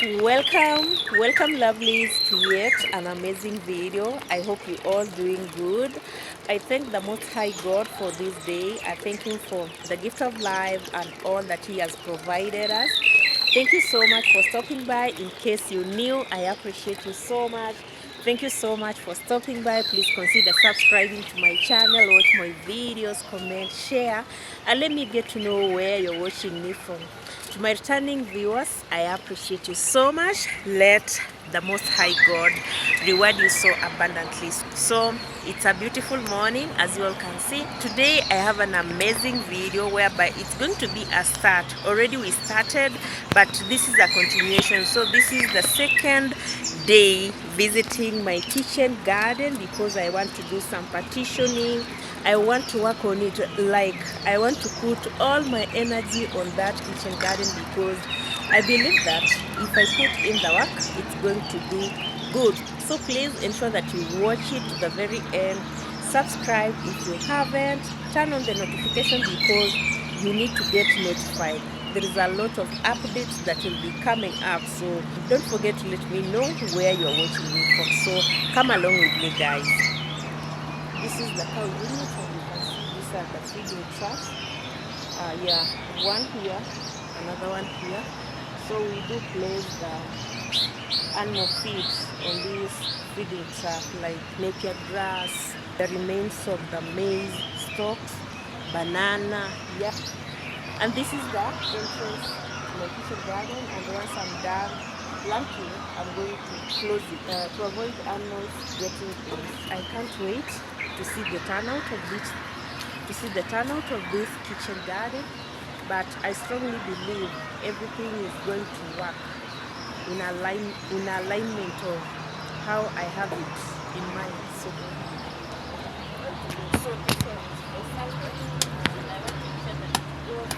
Welcome lovelies to yet an amazing video. I hope you all doing good. I thank the Most High God for this day. I thank Him for the gift of life and all that He has provided us. Thank you so much for stopping by. In case you're new, I appreciate you so much. Thank you so much for stopping by. Please consider subscribing to my channel, watch my videos, comment, share, and let me get to know where you're watching me from. To my returning viewers, I appreciate you so much. Let the Most High God reward you so abundantly. So it's a beautiful morning, as you all can see. Today I have an amazing video whereby it's going to be a start. Already we started, but this is a continuation. So this is the second day visiting my kitchen garden because I want to do some partitioning. I want to work on it, like I want to put all my energy on that kitchen garden because I believe that if I put in the work, it's going to do good. So please ensure that you watch it to the very end. Subscribe if you haven't. Turn on the notification because you need to get notified. There is a lot of updates that will be coming up, so don't forget to let me know where you're watching me from. So come along with me, guys. This is the cow unit, and you can see these are the feeding trucks. Yeah, one here, another one here. So we do place the animal feeds on this feeding truck, like napier grass, the remains of the maize stalks, banana, yeah. And this is the entrance to my kitchen garden, and once I'm done planting, I'm going to close it to avoid animals getting in. I can't wait to see the turnout of this kitchen garden, but I strongly believe everything is going to work in alignment of how I have it in mind. So this one is excited, and I want to share that it goes.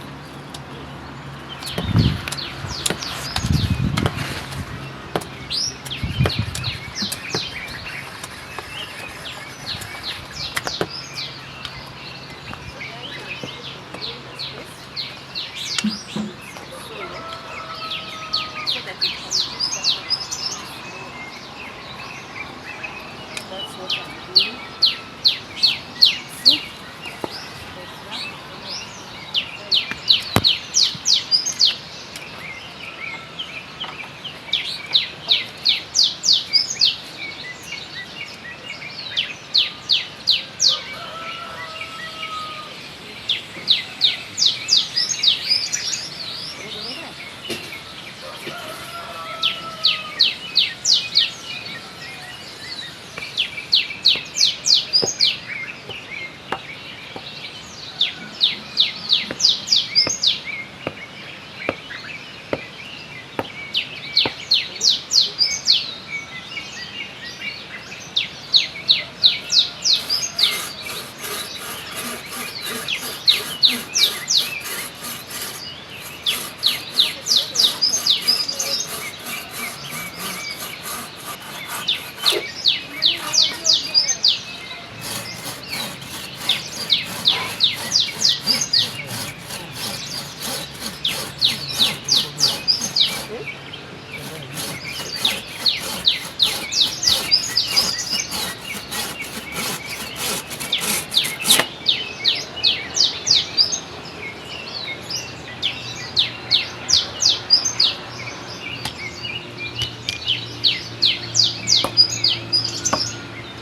That's what I'm doing.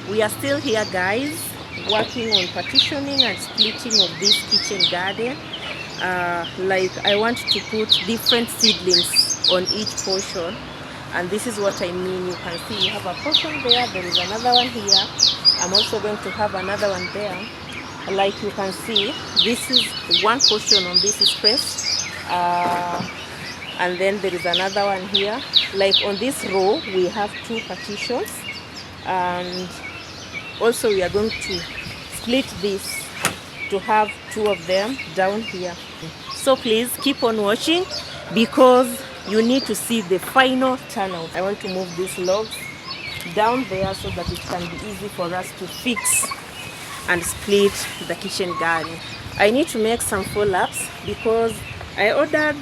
We are still here, guys, working on partitioning and splitting of this kitchen garden. Like I want to put different seedlings on each portion, and this is what I mean. You can see you have a portion there, there is another one here. I'm also going to have another one there. Like you can see, this is one portion on this space, and then there is another one here. Like on this row we have two partitions, and also we are going to split this to have two of them down here. So please keep on watching because you need to see the final turnout. I want to move these logs down there so that it can be easy for us to fix and split the kitchen garden. I need to make some follow-ups because I ordered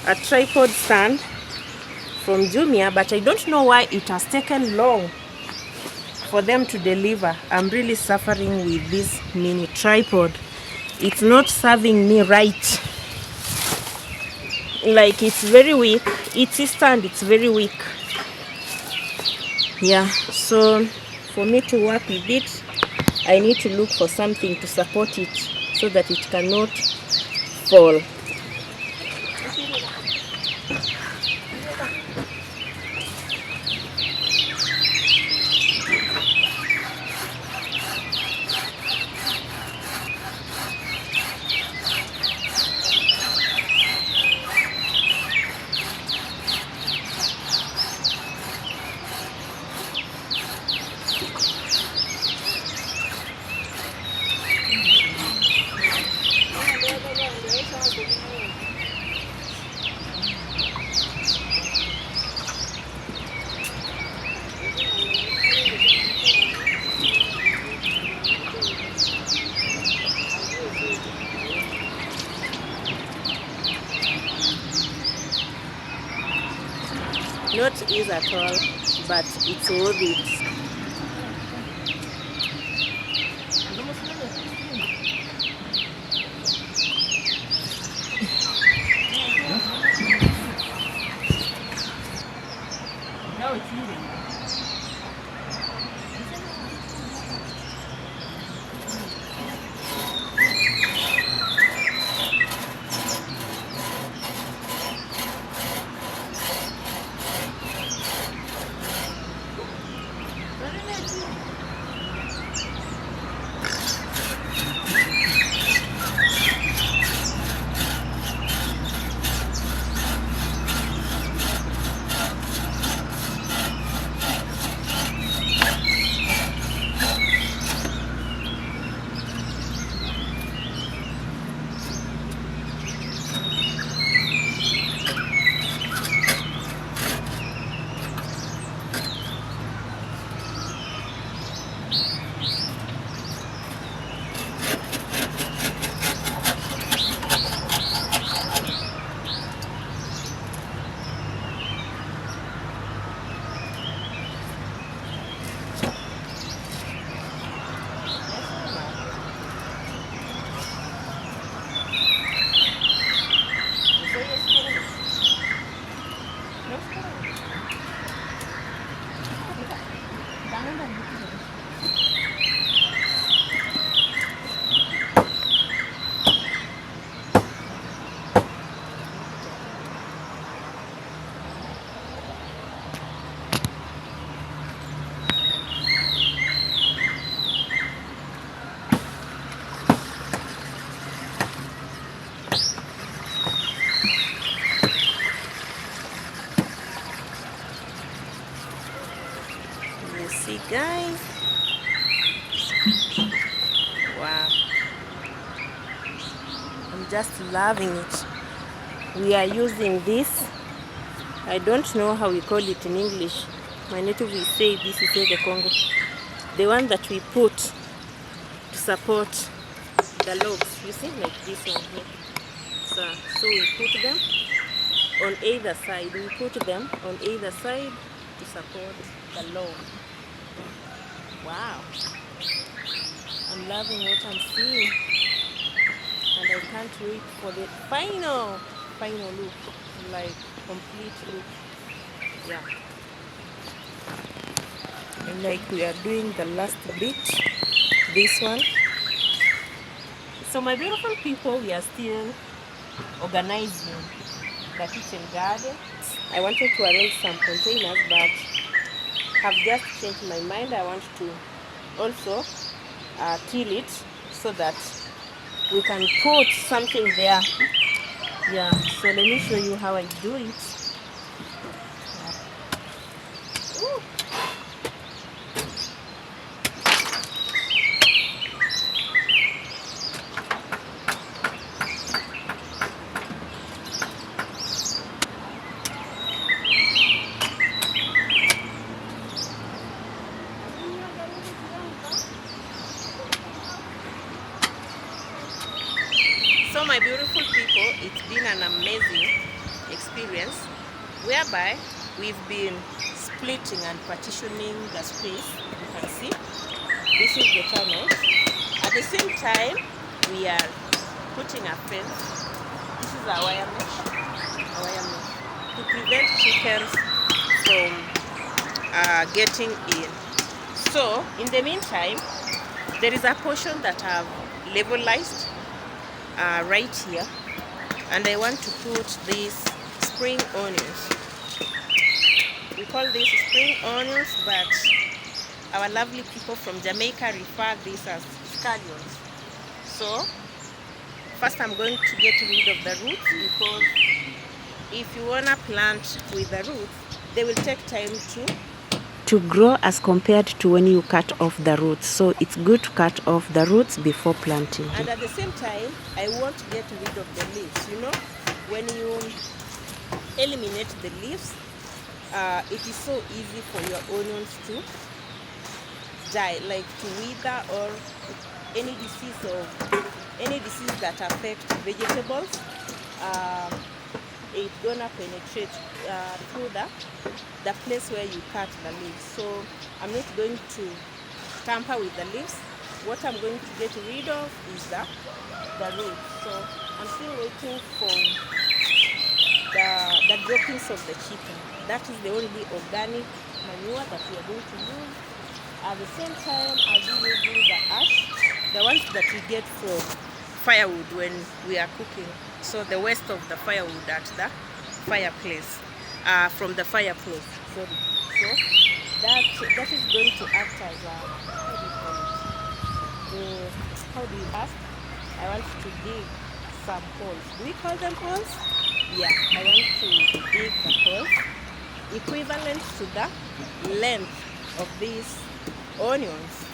a tripod stand from Jumia, but I don't know why it has taken long for them to deliver. I'm really suffering with this mini tripod. It's not serving me right. Like, it's very weak. Its stand, it's very weak. Yeah, so for me to work with it, I need to look for something to support it so that it cannot fall. Not easy at all, but it's worth it. You see, guys? Wow. I'm just loving it. We are using this. I don't know how we call it in English. My native will say this is the Congo. The one that we put to support the logs. You see, like this one here. So we put them on either side. We put them on either side to support the log. Wow. I'm loving what I'm seeing. And I can't wait for the final look. Like, complete look. Yeah. And like, we are doing the last bit. This one. So my beautiful people, we are still organizing the kitchen garden. I wanted to arrange some containers, but have just changed my mind. I want to also till it so that we can put something there. Yeah, so let me show you how I do it. Ooh. So my beautiful people, it's been an amazing experience whereby we've been splitting and partitioning the space. You can see this is the tunnels. At the same time, we are putting a fence. This is a wire mesh to prevent chickens from getting in. So in the meantime, there is a portion that I've levelized right here, and I want to put these spring onions. We call these spring onions, but our lovely people from Jamaica refer this as scallions. So first I'm going to get rid of the roots, because if you wanna plant with the roots, they will take time to grow as compared to when you cut off the roots. So it's good to cut off the roots before planting. And at the same time, I want to get rid of the leaves. You know, when you eliminate the leaves, it is so easy for your onions to die, like to wither, or any disease that affects vegetables. It's gonna penetrate through the place where you cut the leaves. So I'm not going to tamper with the leaves. What I'm going to get rid of is the roots. So I'm still waiting for the droppings of the chicken. That is the only organic manure that we are going to use. At the same time, I'll be using the ash, the ones that we get from firewood when we are cooking. So the waste of the firewood at the fireplace, from the fireplace. Sorry. So that is going to act as a, how do you ask? I want to dig some holes. Do we call them holes? Yeah, I want to dig the holes equivalent to the length of these onions.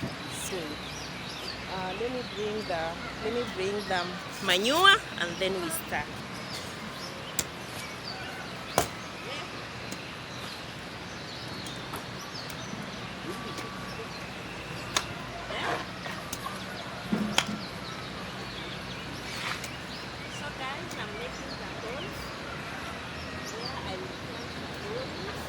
So let me bring the manure, and then we start. So guys, I'm making the holes where I will plant the onions.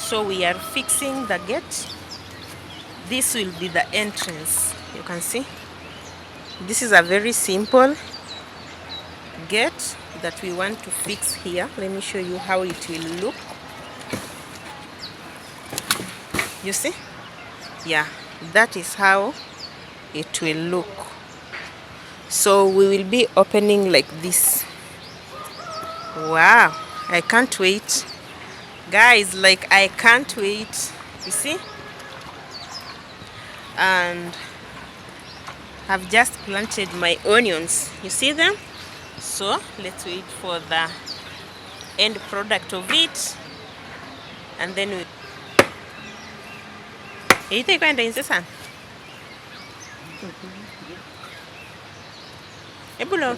So we are fixing the gate. This will be the entrance. You can see this is a very simple gate that we want to fix here. Let me show you how it will look. You see? Yeah, that is how it will look. So we will be opening like this. Wow, I can't wait. Guys, like I can't wait. You see? And I've just planted my onions. You see them? So let's wait for the end product of it. And then we... You think I'm doing this? Ebulo.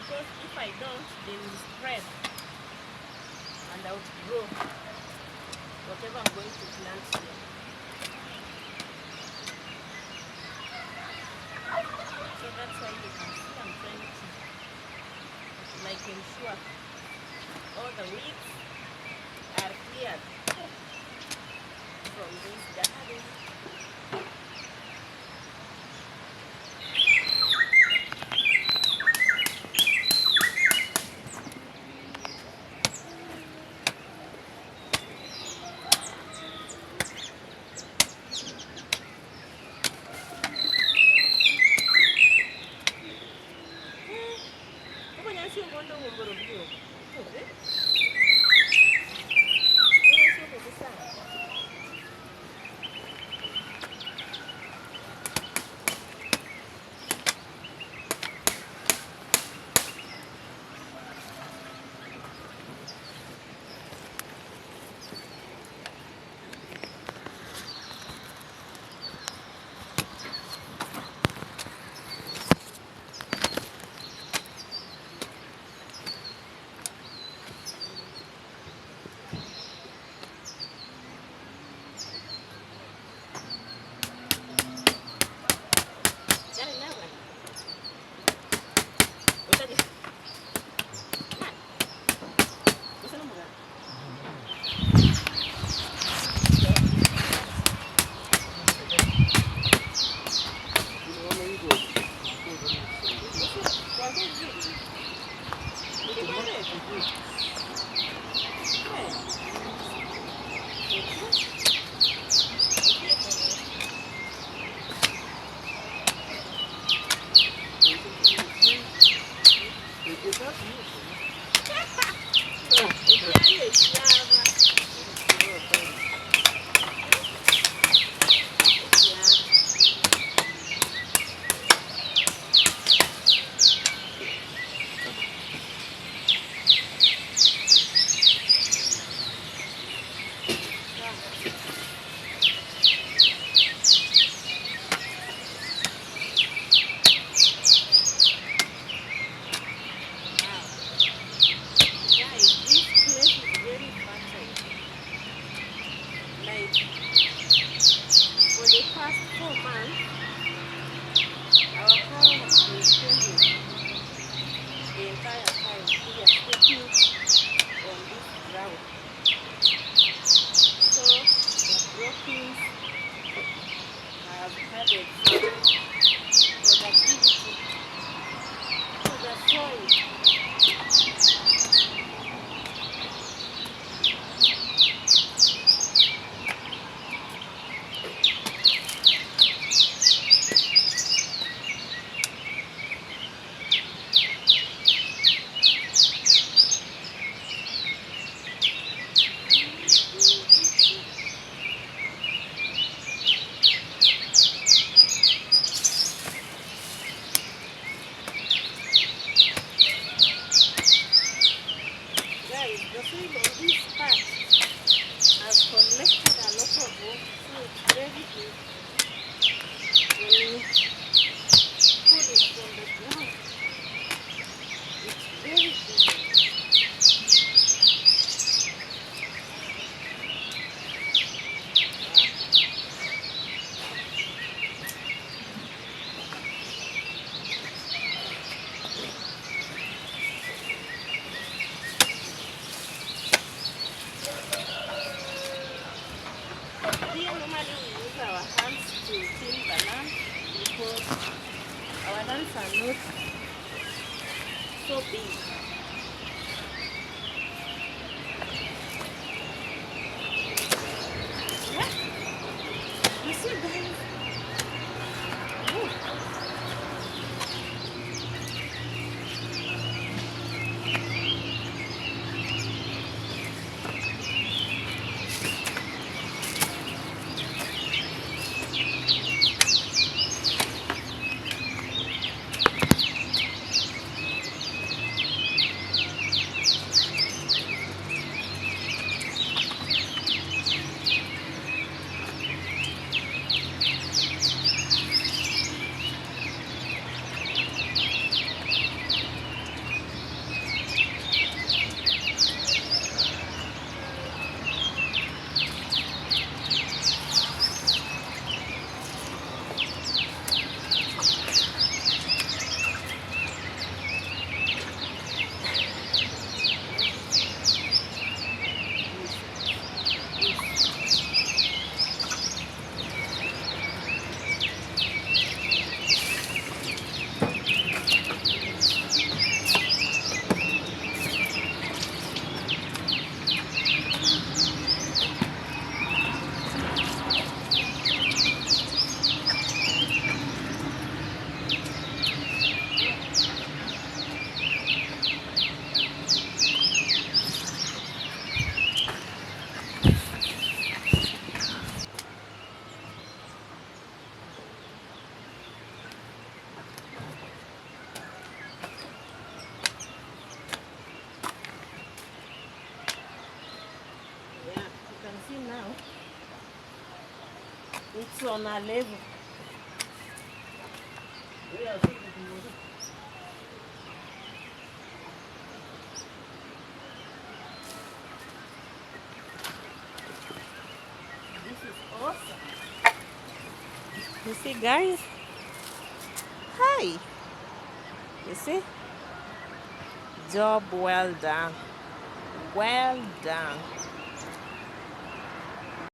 Because if I don't, they will spread and outgrow whatever I'm going to plant here. So that's why you can see I'm trying to like ensure all the weeds are cleared from this garden. Our lands are not so big. Yeah, you see guys. Ooh. Yeah, you can see now it's on a level. This is awesome. You see, guys? Hi. You see? Job well done. Well done.